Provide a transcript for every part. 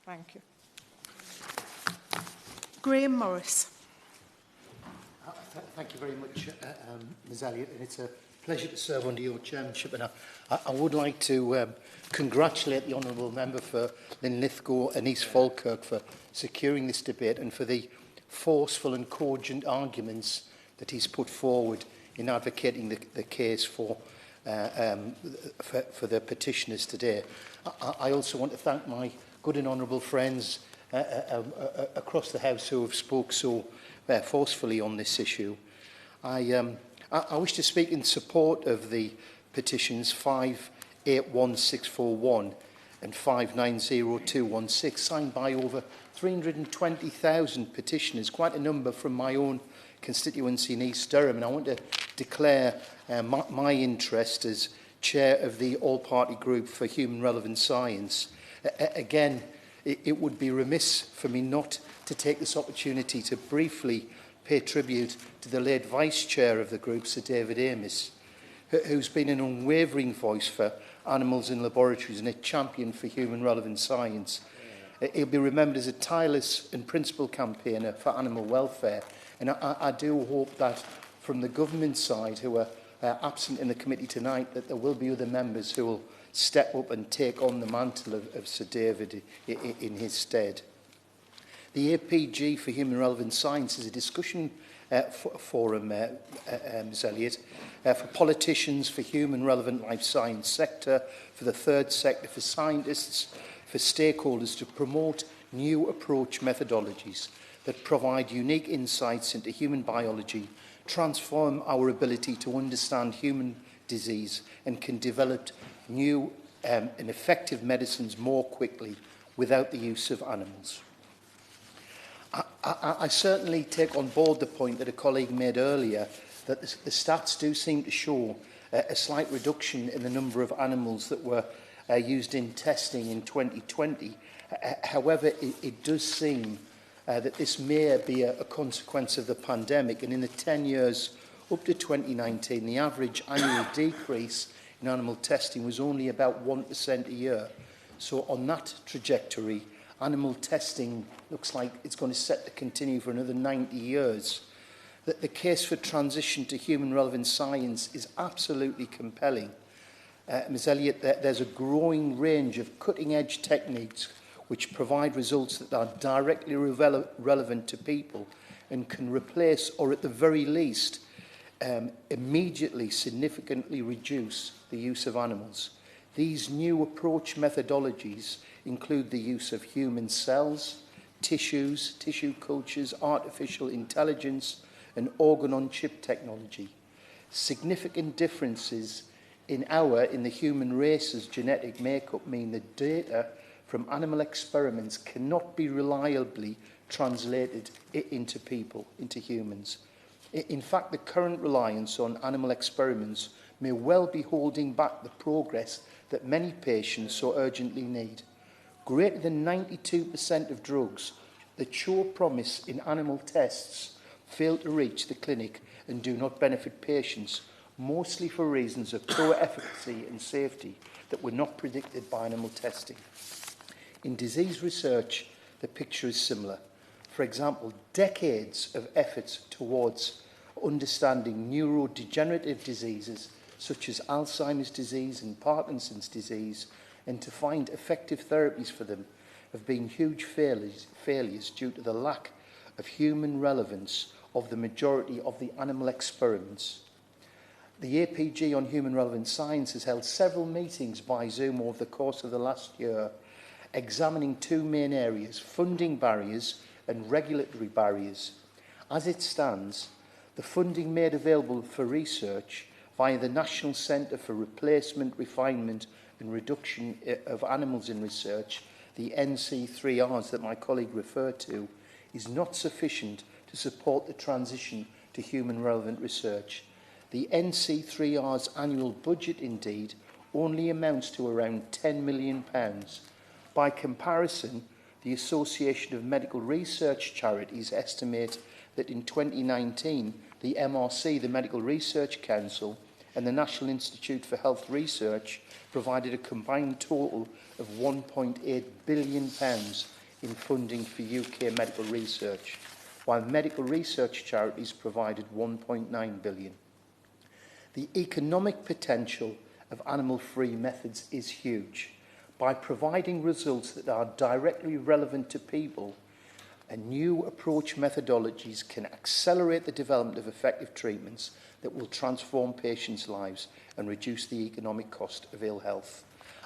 Thank you. Graham Morris. Thank you very much, Ms Elliott, and it's a pleasure to serve under your chairmanship. And I would like to congratulate the honourable member for Linlithgow and East Falkirk for securing this debate and for the forceful and cogent arguments that he's put forward in advocating the case for the petitioners today. I also want to thank my good and honourable friends across the House who have spoke so forcefully on this issue. I wish to speak in support of the petitions 581641 and 590216, signed by over 320,000 petitioners, quite a number from my own constituency in East Durham. And I want to declare my interest as chair of the All-Party Group for Human Relevant Science. Again, it would be remiss for me not to take this opportunity to briefly pay tribute to the late Vice Chair of the group, Sir David Amis, who's been an unwavering voice for animals in laboratories and a champion for human relevant science. He'll be remembered as a tireless and principled campaigner for animal welfare. And I do hope that from the government side, who are absent in the committee tonight, that there will be other members who will step up and take on the mantle of Sir David in his stead. The APG for Human Relevant Science is a discussion forum, Ms Elliott, for politicians, for human relevant life science sector, for the third sector, for scientists, for stakeholders to promote new approach methodologies that provide unique insights into human biology, transform our ability to understand human disease, and can develop new and effective medicines more quickly without the use of animals. I certainly take on board the point that a colleague made earlier that the stats do seem to show a slight reduction in the number of animals that were used in testing in 2020. However, it does seem that this may be a consequence of the pandemic, and in the 10 years up to 2019, the average annual decrease in animal testing was only about 1% a year. So on that trajectory, animal testing looks like it's going to set to continue for another 90 years. That the case for transition to human relevant science is absolutely compelling. Ms Elliott, there's a growing range of cutting-edge techniques which provide results that are directly relevant to people and can replace, or at the very least, immediately significantly reduce the use of animals. These new approach methodologies include the use of human cells, tissues, tissue cultures, artificial intelligence, and organ-on-chip technology. Significant differences in the human race's genetic makeup mean that data from animal experiments cannot be reliably translated into people, into humans. In fact, the current reliance on animal experiments may well be holding back the progress that many patients so urgently need. Greater than 92% of drugs that show promise in animal tests fail to reach the clinic and do not benefit patients, mostly for reasons of poor efficacy and safety that were not predicted by animal testing. In disease research, the picture is similar. For example, decades of efforts towards understanding neurodegenerative diseases such as Alzheimer's disease and Parkinson's disease, and to find effective therapies for them, have been huge failures due to the lack of human relevance of the majority of the animal experiments. The APG on Human Relevant Science has held several meetings by Zoom over the course of the last year, examining two main areas: funding barriers and regulatory barriers. As it stands, the funding made available for research via the National Centre for Replacement, Refinement and Reduction of Animals in Research, the NC3Rs that my colleague referred to, is not sufficient to support the transition to human relevant research. The NC3R's annual budget, indeed, only amounts to around £10 million. By comparison, the Association of Medical Research Charities estimate that in 2019, the MRC, the Medical Research Council, and the National Institute for Health Research provided a combined total of £1.8 billion in funding for UK medical research, while medical research charities provided 1.9 billion. The economic potential of animal-free methods is huge. By providing results that are directly relevant to people, new approach methodologies can accelerate the development of effective treatments that will transform patients' lives and reduce the economic cost of ill health.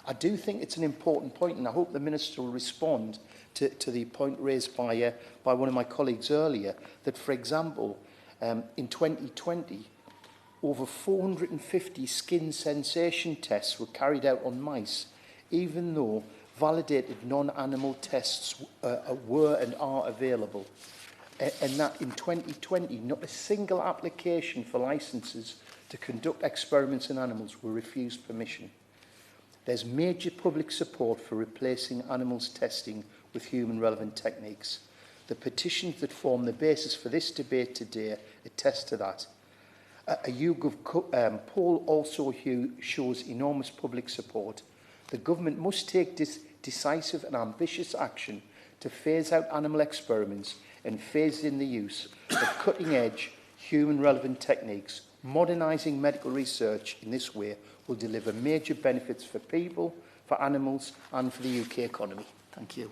I do think it's an important point, and I hope the Minister will respond to the point raised by one of my colleagues earlier, that, for example, in 2020, over 450 skin sensation tests were carried out on mice, even though validated non-animal tests were and are available. And that in 2020, not a single application for licences to conduct experiments in animals were refused permission. There's major public support for replacing animals testing with human-relevant techniques. The petitions that form the basis for this debate today attest to that. A YouGov poll also shows enormous public support. The government must take decisive and ambitious action to phase out animal experiments and phase in the use of cutting-edge, human-relevant techniques. Modernising medical research in this way will deliver major benefits for people, for animals and for the UK economy. Thank you.